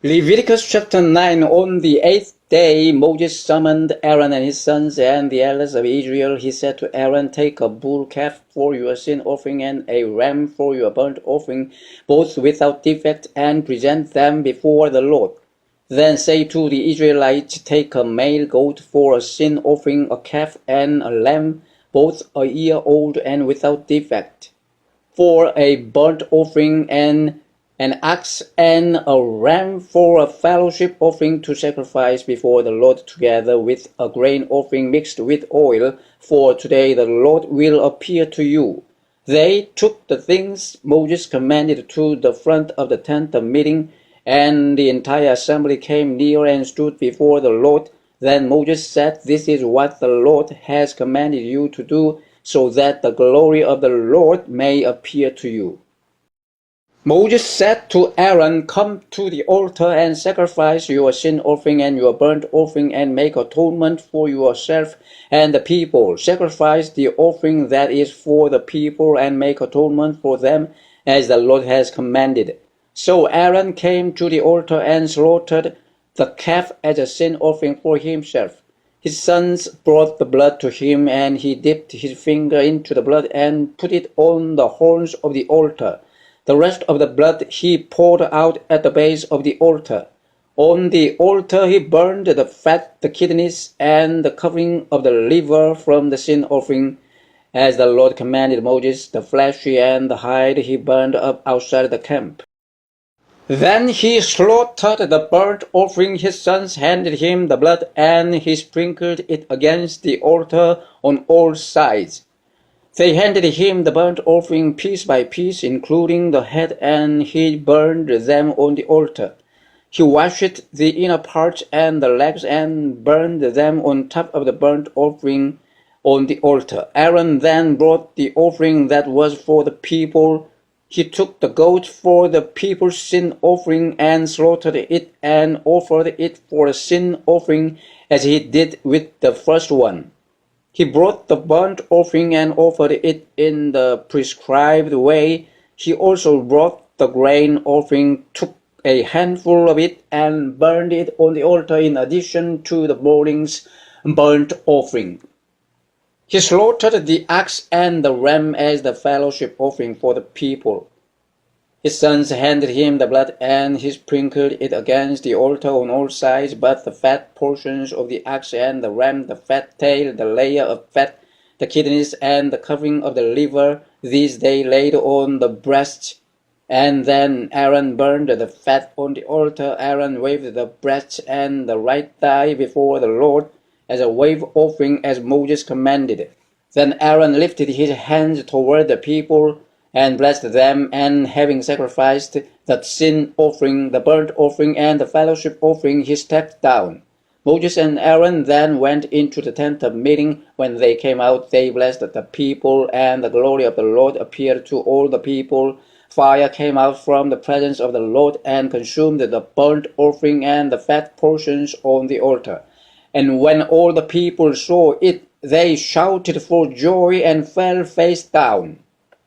Leviticus chapter 9. On the 8th day, Moses summoned Aaron and his sons and the elders of Israel. He said to Aaron, "Take a bull calf for your sin offering and a ram for your burnt offering, both without defect, and present them before the Lord. Then say to the Israelites, take a male goat for a sin offering, a calf and a lamb, both a year old and without defect. For a burnt offering, and an ox and a ram for a fellowship offering to sacrifice before the Lord, together with a grain offering mixed with oil, for today the Lord will appear to you." They took the things Moses commanded to the front of the tent of meeting, and the entire assembly came near and stood before the Lord. Then Moses said, "This is what the Lord has commanded you to do, so that the glory of the Lord may appear to you." Moses said to Aaron, "Come to the altar and sacrifice your sin offering and your burnt offering, and make atonement for yourself and the people. Sacrifice the offering that is for the people, and make atonement for them, as the Lord has commanded." So Aaron came to the altar and slaughtered the calf as a sin offering for himself. His sons brought the blood to him, and he dipped his finger into the blood and put it on the horns of the altar. The rest of the blood he poured out at the base of the altar. On the altar he burned the fat, the kidneys, and the covering of the liver from the sin offering, as the Lord commanded Moses. The flesh and the hide he burned up outside the camp. Then he slaughtered the burnt offering. His sons handed him the blood, and he sprinkled it against the altar on all sides. They handed him the burnt offering piece by piece, including the head, and he burned them on the altar. He washed the inner parts and the legs and burned them on top of the burnt offering on the altar. Aaron then brought the offering that was for the people. He took the goat for the people's sin offering and slaughtered it and offered it for a sin offering, as he did with the first one. He brought the burnt offering and offered it in the prescribed way. He also brought the grain offering, took a handful of it, and burned it on the altar in addition to the morning's burnt offering. He slaughtered the ox and the ram as the fellowship offering for the people. His sons handed him the blood, and he sprinkled it against the altar on all sides, but the fat portions of the ox and the ram, the fat tail, the layer of fat, the kidneys, and the covering of the liver, these they laid on the breast. And then Aaron burned the fat on the altar. Aaron waved the breast and the right thigh before the Lord as a wave offering, as Moses commanded. Then Aaron lifted his hands toward the people and blessed them, and having sacrificed the sin offering, the burnt offering, and the fellowship offering, he stepped down. Moses and Aaron then went into the tent of meeting. When they came out, they blessed the people, and the glory of the Lord appeared to all the people. Fire came out from the presence of the Lord and consumed the burnt offering and the fat portions on the altar. And when all the people saw it, they shouted for joy and fell face down.